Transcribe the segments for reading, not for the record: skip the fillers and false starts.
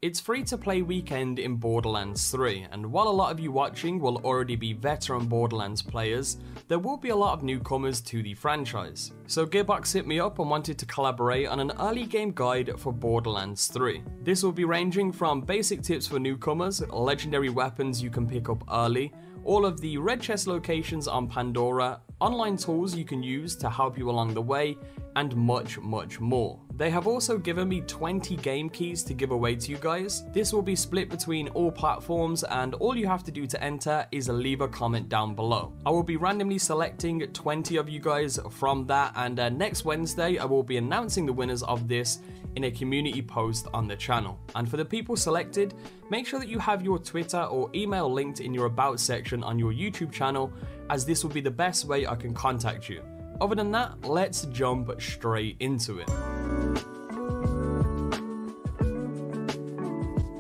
It's free to play weekend in Borderlands 3, and while a lot of you watching will already be veteran Borderlands players, there will be a lot of newcomers to the franchise. So Gearbox hit me up and wanted to collaborate on an early game guide for Borderlands 3. This will be ranging from basic tips for newcomers, legendary weapons you can pick up early, all of the red chest locations on Pandora, online tools you can use to help you along the way, and much more. They have also given me 20 game keys to give away to you guys. This will be split between all platforms, and all you have to do to enter is leave a comment down below. I will be randomly selecting 20 of you guys from that, and next Wednesday I will be announcing the winners of this in a community post on the channel. And for the people selected, make sure that you have your Twitter or email linked in your about section on your YouTube channel, as this will be the best way I can contact you. Other than that, let's jump straight into it.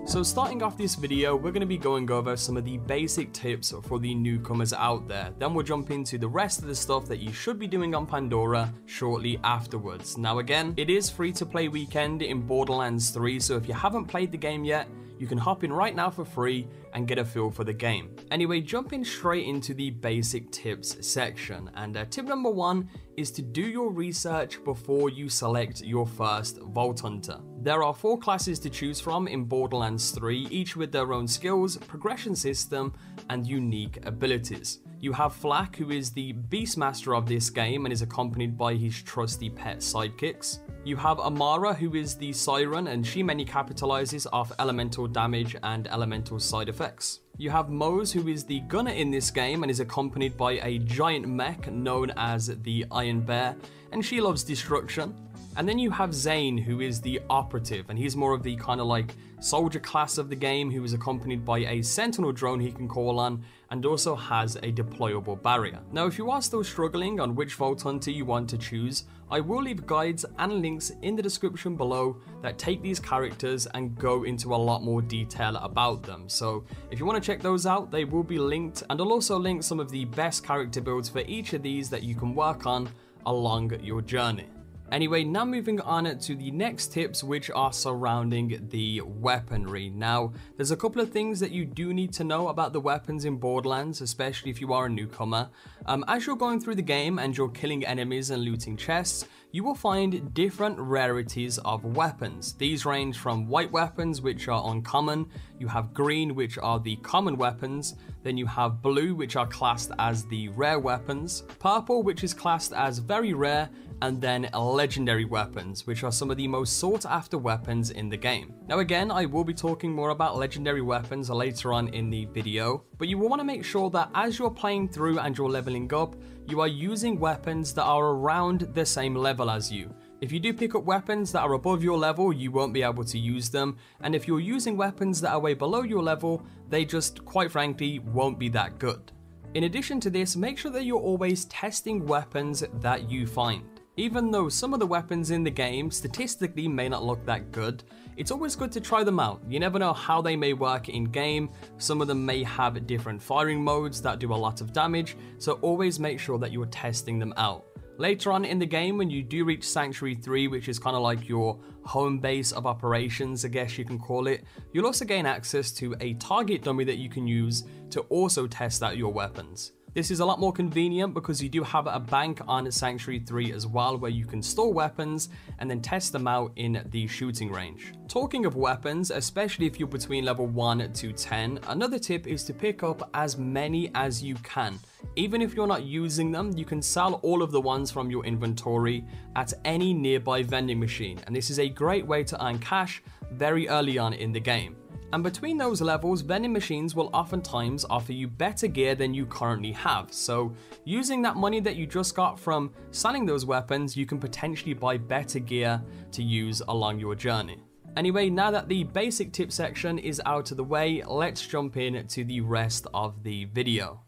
So starting off this video, we're going to be going over some of the basic tips for the newcomers out there. Then we'll jump into the rest of the stuff that you should be doing on Pandora shortly afterwards. Now again, it is free to play weekend in Borderlands 3, so if you haven't played the game yet, you can hop in right now for free and get a feel for the game. Anyway, jumping straight into the basic tips section, and tip number 1 is to do your research before you select your first Vault Hunter. There are 4 classes to choose from in Borderlands 3, each with their own skills, progression system, and unique abilities. You have Flak, who is the Beastmaster of this game and is accompanied by his trusty pet sidekicks. You have Amara, who is the Siren, and she mainly capitalizes off elemental damage and elemental side effects. You have Mose, who is the gunner in this game and is accompanied by a giant mech known as the Iron Bear, and she loves destruction. And then you have Zane, who is the operative, and he's more of the kind of like soldier class of the game, who is accompanied by a sentinel drone he can call on, and also has a deployable barrier. Now if you are still struggling on which Vault Hunter you want to choose, I will leave guides and links in the description below that take these characters and go into a lot more detail about them. So if you want to check those out, they will be linked, and I'll also link some of the best character builds for each of these that you can work on along your journey. Anyway, now moving on to the next tips, which are surrounding the weaponry. Now, there's a couple of things that you do need to know about the weapons in Borderlands, especially if you are a newcomer. As you're going through the game and you're killing enemies and looting chests, you will find different rarities of weapons. These range from white weapons, which are uncommon, you have green, which are the common weapons, then you have blue, which are classed as the rare weapons, purple, which is classed as very rare, and then legendary weapons, which are some of the most sought after weapons in the game. Now again, I will be talking more about legendary weapons later on in the video, but you will want to make sure that as you're playing through and you're leveling up, you are using weapons that are around the same level as you. If you do pick up weapons that are above your level, you won't be able to use them, and if you're using weapons that are way below your level, they just, quite frankly, won't be that good. In addition to this, make sure that you're always testing weapons that you find. Even though some of the weapons in the game statistically may not look that good, it's always good to try them out. You never know how they may work in game. Some of them may have different firing modes that do a lot of damage, so always make sure that you're testing them out. Later on in the game, when you do reach Sanctuary 3, which is kind of like your home base of operations, I guess you can call it, you'll also gain access to a target dummy that you can use to also test out your weapons. This is a lot more convenient because you do have a bank on Sanctuary 3 as well, where you can store weapons and then test them out in the shooting range. Talking of weapons, especially if you're between level 1 to 10, another tip is to pick up as many as you can. Even if you're not using them, you can sell all of the ones from your inventory at any nearby vending machine, and this is a great way to earn cash very early on in the game. And between those levels, vending machines will oftentimes offer you better gear than you currently have. So using that money that you just got from selling those weapons, you can potentially buy better gear to use along your journey. Anyway, now that the basic tip section is out of the way, let's jump in to the rest of the video.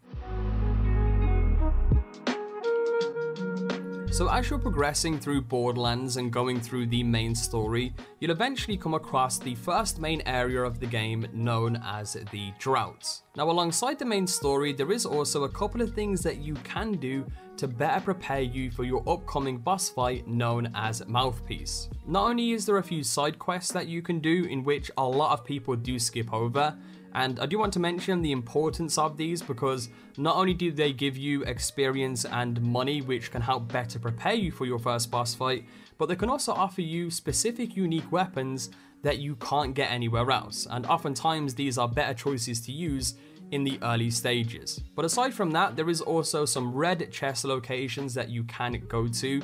So as you're progressing through Borderlands and going through the main story, you'll eventually come across the first main area of the game known as the Droughts. Now alongside the main story, there is also a couple of things that you can do to better prepare you for your upcoming boss fight known as Mouthpiece. Not only is there a few side quests that you can do in which a lot of people do skip over, and I do want to mention the importance of these because not only do they give you experience and money which can help better prepare you for your first boss fight, but they can also offer you specific unique weapons that you can't get anywhere else, and oftentimes these are better choices to use in the early stages. But aside from that, there is also some red chest locations that you can go to,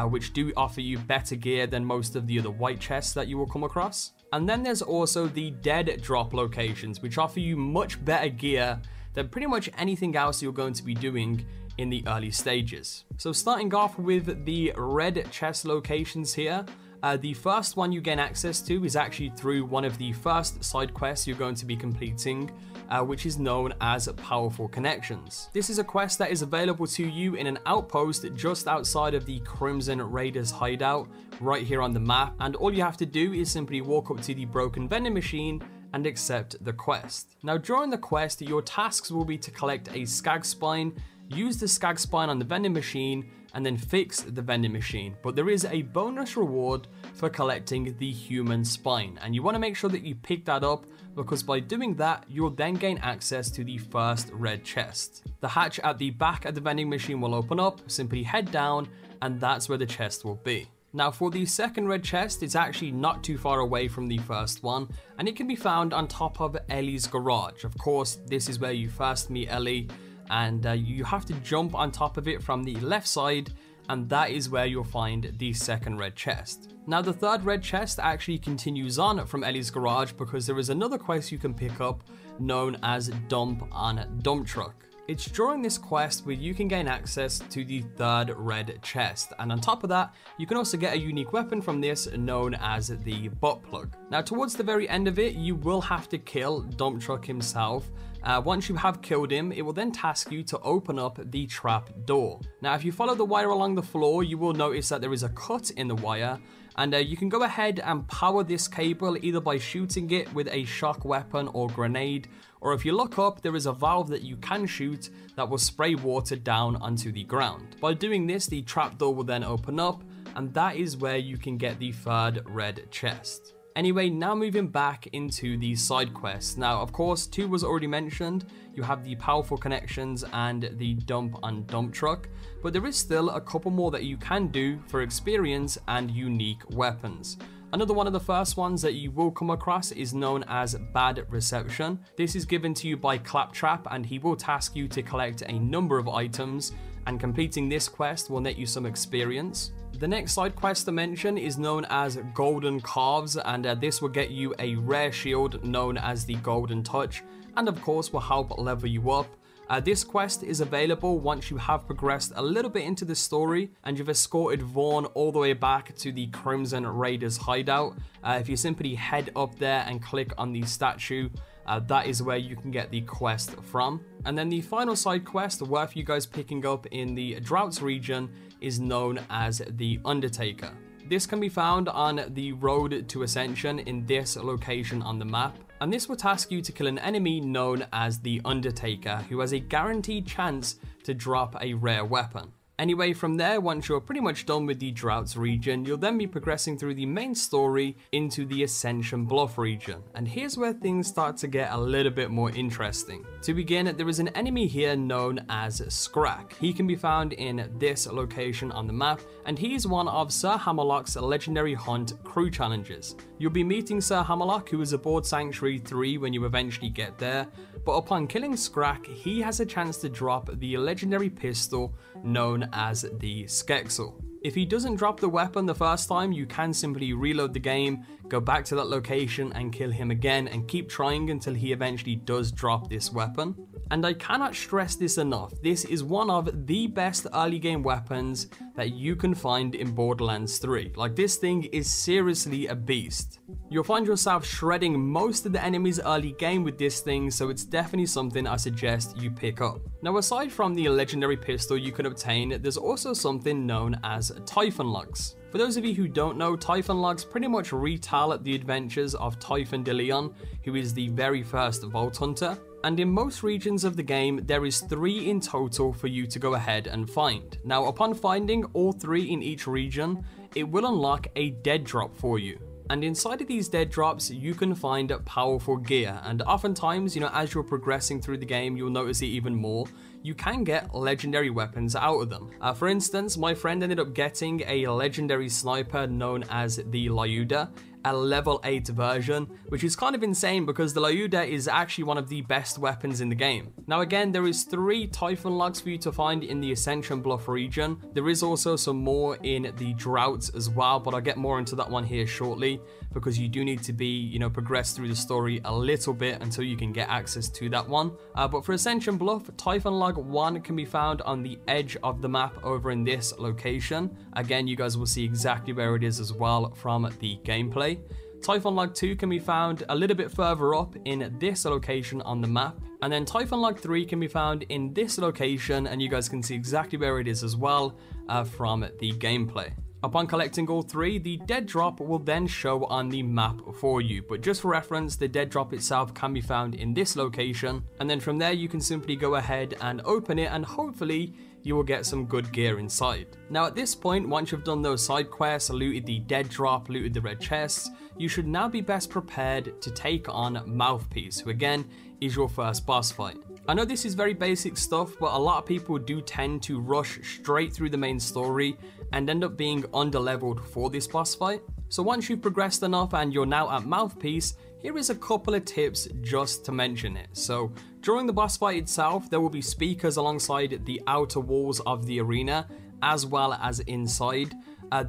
which do offer you better gear than most of the other white chests that you will come across. And then there's also the dead drop locations, which offer you much better gear than pretty much anything else you're going to be doing in the early stages. So starting off with the red chest locations here, the first one you gain access to is actually through one of the first side quests you're going to be completing, which is known as Powerful Connections. This is a quest that is available to you in an outpost just outside of the Crimson Raiders hideout right here on the map, and all you have to do is simply walk up to the broken vending machine and accept the quest. Now during the quest, your tasks will be to collect a skag spine, use the skag spine on the vending machine, and then fix the vending machine. But there is a bonus reward for collecting the human spine, and you want to make sure that you pick that up because by doing that, you'll then gain access to the first red chest. The hatch at the back of the vending machine will open up, simply head down, and that's where the chest will be. Now for the second red chest, it's actually not too far away from the first one, and it can be found on top of Ellie's garage. Of course, this is where you first meet Ellie, and you have to jump on top of it from the left side, and that is where you'll find the second red chest. Now the third red chest actually continues on from Ellie's garage because there is another quest you can pick up known as Dump on Dump Truck. It's during this quest where you can gain access to the third red chest, and on top of that, you can also get a unique weapon from this known as the butt plug. Now towards the very end of it, you will have to kill Dump Truck himself. Once you have killed him, it will then task you to open up the trap door. Now if you follow the wire along the floor, you will notice that there is a cut in the wire, and you can go ahead and power this cable either by shooting it with a shock weapon or grenade, or if you look up, there is a valve that you can shoot that will spray water down onto the ground. By doing this, the trapdoor will then open up, and that is where you can get the third red chest. Anyway, now moving back into the side quests. Now, of course, 2 was already mentioned. You have the Powerful Connections and the Dump on Dump Truck, but there is still a couple more that you can do for experience and unique weapons. Another one of the first ones that you will come across is known as Bad Reception. This is given to you by Claptrap, and he will task you to collect a number of items, and completing this quest will net you some experience. The next side quest to mention is known as Golden Calves, and this will get you a rare shield known as the Golden Touch, and of course will help level you up. This quest is available once you have progressed a little bit into the story and you've escorted Vaughn all the way back to the Crimson Raiders hideout. If you simply head up there and click on the statue, that is where you can get the quest from. And then the final side quest worth you guys picking up in the Droughts region is known as the Undertaker. This can be found on the Road to Ascension in this location on the map, and this will task you to kill an enemy known as the Undertaker, who has a guaranteed chance to drop a rare weapon. Anyway, from there, once you're pretty much done with the Droughts region, you'll then be progressing through the main story into the Ascension Bluff region. And here's where things start to get a little bit more interesting. To begin, there is an enemy here known as Scrack. He can be found in this location on the map, and he is one of Sir Hammerlock's legendary hunt crew challenges. You'll be meeting Sir Hammerlock, who is aboard Sanctuary 3 when you eventually get there, but upon killing Scrack, he has a chance to drop the legendary pistol known as the Skexel. If he doesn't drop the weapon the first time, you can simply reload the game, go back to that location and kill him again, and keep trying until he eventually does drop this weapon. And I cannot stress this enough, this is one of the best early game weapons that you can find in Borderlands 3. Like, this thing is seriously a beast. You'll find yourself shredding most of the enemies early game with this thing, so it's definitely something I suggest you pick up. Now, aside from the legendary pistol you can obtain, there's also something known as Typhon Lugs. For those of you who don't know, Typhon Lugs pretty much retell the adventures of Typhon de Leon, who is the very first Vault Hunter. And in most regions of the game, there is 3 in total for you to go ahead and find. Now, upon finding all 3 in each region, it will unlock a dead drop for you. And inside of these dead drops, you can find powerful gear. And oftentimes, as you're progressing through the game, you'll notice it even more. You can get legendary weapons out of them. For instance, my friend ended up getting a legendary sniper known as the Lyuda, a level 8 version, which is kind of insane because the Lyuda is actually one of the best weapons in the game. Now again, there is 3 Typhon logs for you to find in the Ascension Bluff region. There is also some more in the Droughts as well, but I'll get more into that one here shortly because you do need to be, progress through the story a little bit until you can get access to that one. But for Ascension Bluff, Typhon log 1 can be found on the edge of the map over in this location. Again, you guys will see exactly where it is as well from the gameplay. Typhon log 2 can be found a little bit further up in this location on the map. And then Typhon log 3 can be found in this location, and you guys can see exactly where it is as well from the gameplay. Upon collecting all 3, the dead drop will then show on the map for you, but just for reference, the dead drop itself can be found in this location, and then from there you can simply go ahead and open it, and hopefully you will get some good gear inside. Now at this point, once you've done those side quests, looted the dead drop, looted the red chests, you should now be best prepared to take on Mouthpiece, who again is your first boss fight. I know this is very basic stuff, but a lot of people do tend to rush straight through the main story and end up being underleveled for this boss fight. So once you've progressed enough and you're now at Mouthpiece, here is a couple of tips just to mention it. So during the boss fight itself, there will be speakers alongside the outer walls of the arena as well as inside.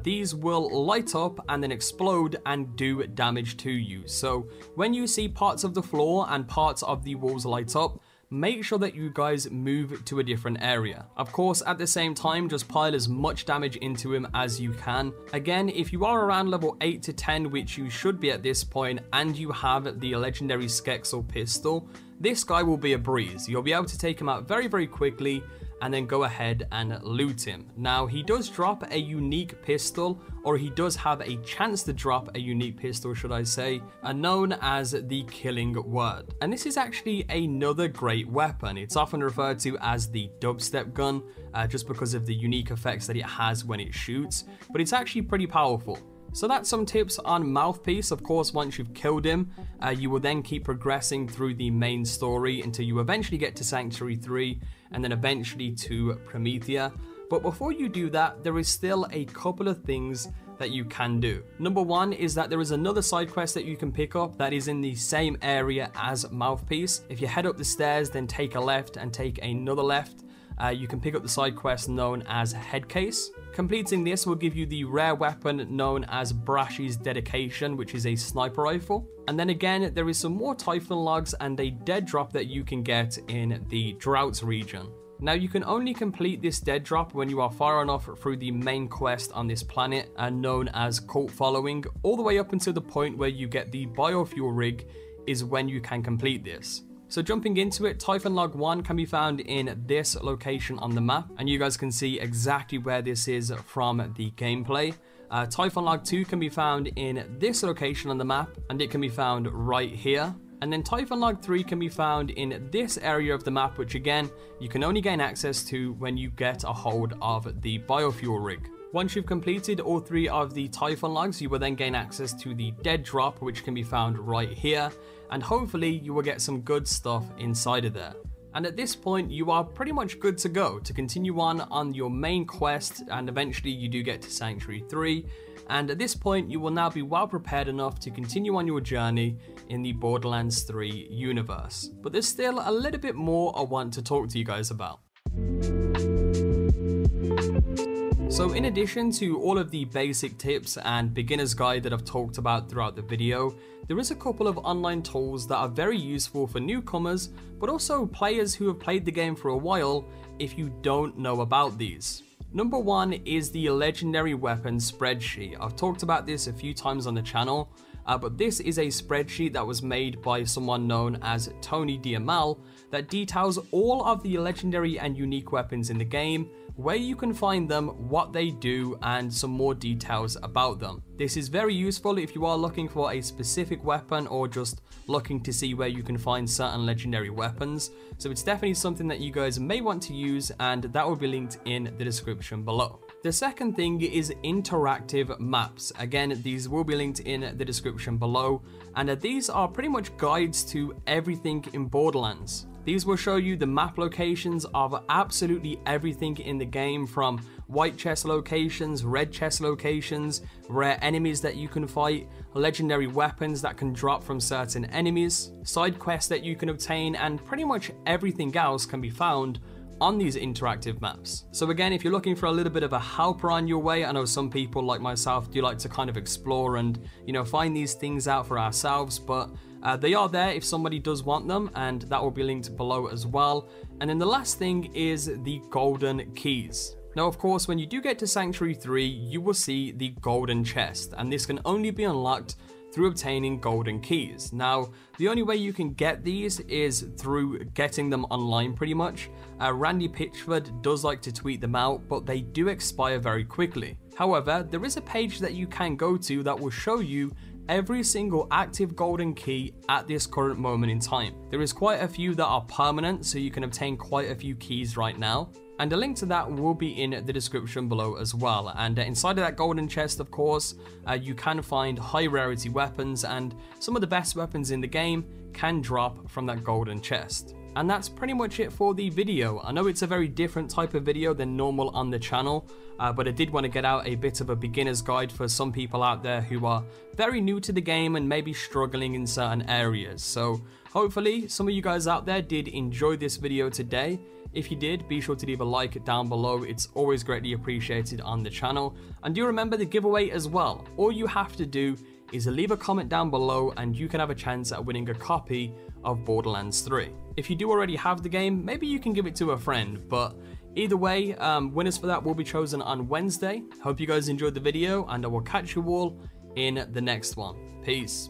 These will light up and then explode and do damage to you. So when you see parts of the floor and parts of the walls light up, make sure that you guys move to a different area. Of course, at the same time, just pile as much damage into him as you can. Again, if you are around level 8 to 10, which you should be at this point, and you have the legendary Skexel pistol, this guy will be a breeze. You'll be able to take him out very, very quickly and then go ahead and loot him. Now, he does drop a unique pistol, or he does have a chance to drop a unique pistol, should I say, known as the Killing Word. And this is actually another great weapon. It's often referred to as the dubstep gun, just because of the unique effects that it has when it shoots, but it's actually pretty powerful. So that's some tips on Mouthpiece. Of course, once you've killed him, you will then keep progressing through the main story until you eventually get to Sanctuary 3 and then eventually to Promethea. But before you do that, there is still a couple of things that you can do. Number 1 is that there is another side quest that you can pick up that is in the same area as Mouthpiece. If you head up the stairs, then take a left and take another left, you can pick up the side quest known as Headcase. Completing this will give you the rare weapon known as Brashy's Dedication, which is a sniper rifle. And then again, there is some more Typhon logs and a dead drop that you can get in the Droughts region. Now, you can only complete this dead drop when you are far enough through the main quest on this planet, known as Cult Following, all the way up until the point where you get the biofuel rig is when you can complete this. So jumping into it, Typhon log 1 can be found in this location on the map, and you guys can see exactly where this is from the gameplay. Typhon log 2 can be found in this location on the map, and it can be found right here. And then Typhon log 3 can be found in this area of the map, which again, you can only gain access to when you get a hold of the biofuel rig. Once you've completed all 3 of the Typhon logs, you will then gain access to the dead drop, which can be found right here, and hopefully you will get some good stuff inside of there. And at this point, you are pretty much good to go to continue on your main quest, and eventually you do get to Sanctuary 3. And at this point, you will now be well prepared enough to continue on your journey in the Borderlands 3 universe. But there's still a little bit more I want to talk to you guys about. So in addition to all of the basic tips and beginner's guide that I've talked about throughout the video, there is a couple of online tools that are very useful for newcomers, but also players who have played the game for a while if you don't know about these. Number 1 is the legendary weapon spreadsheet. I've talked about this a few times on the channel, but this is a spreadsheet that was made by someone known as Tony Diamal that details all of the legendary and unique weapons in the game, where you can find them, what they do, and some more details about them. This is very useful if you are looking for a specific weapon or just looking to see where you can find certain legendary weapons. So it's definitely something that you guys may want to use, and that will be linked in the description below. The second thing is interactive maps. Again, these will be linked in the description below, and these are pretty much guides to everything in Borderlands. These will show you the map locations of absolutely everything in the game, from white chest locations, red chest locations, rare enemies that you can fight, legendary weapons that can drop from certain enemies, side quests that you can obtain, and pretty much everything else can be found on these interactive maps. So again, if you're looking for a little bit of a helper on your way, I know some people like myself do like to kind of explore and, you know, find these things out for ourselves, but they are there if somebody does want them, and that will be linked below as well. And then the last thing is the golden keys. Now, of course, when you do get to Sanctuary 3, you will see the golden chest, and this can only be unlocked through obtaining golden keys. Now, the only way you can get these is through getting them online pretty much. Randy Pitchford does like to tweet them out, but they do expire very quickly. However, there is a page that you can go to that will show you every single active golden key at this current moment in time. There is quite a few that are permanent, so you can obtain quite a few keys right now, and a link to that will be in the description below as well. And inside of that golden chest, of course, you can find high rarity weapons, and some of the best weapons in the game can drop from that golden chest. And that's pretty much it for the video. I know it's a very different type of video than normal on the channel, but I did want to get out a bit of a beginner's guide for some people out there who are very new to the game and maybe struggling in certain areas. So hopefully some of you guys out there did enjoy this video today. If you did, be sure to leave a like down below. It's always greatly appreciated on the channel. And do remember the giveaway as well. All you have to do is leave a comment down below and you can have a chance at winning a copy of Borderlands 3. If you do already have the game, maybe you can give it to a friend, but either way, winners for that will be chosen on Wednesday. Hope you guys enjoyed the video, and I will catch you all in the next one. Peace.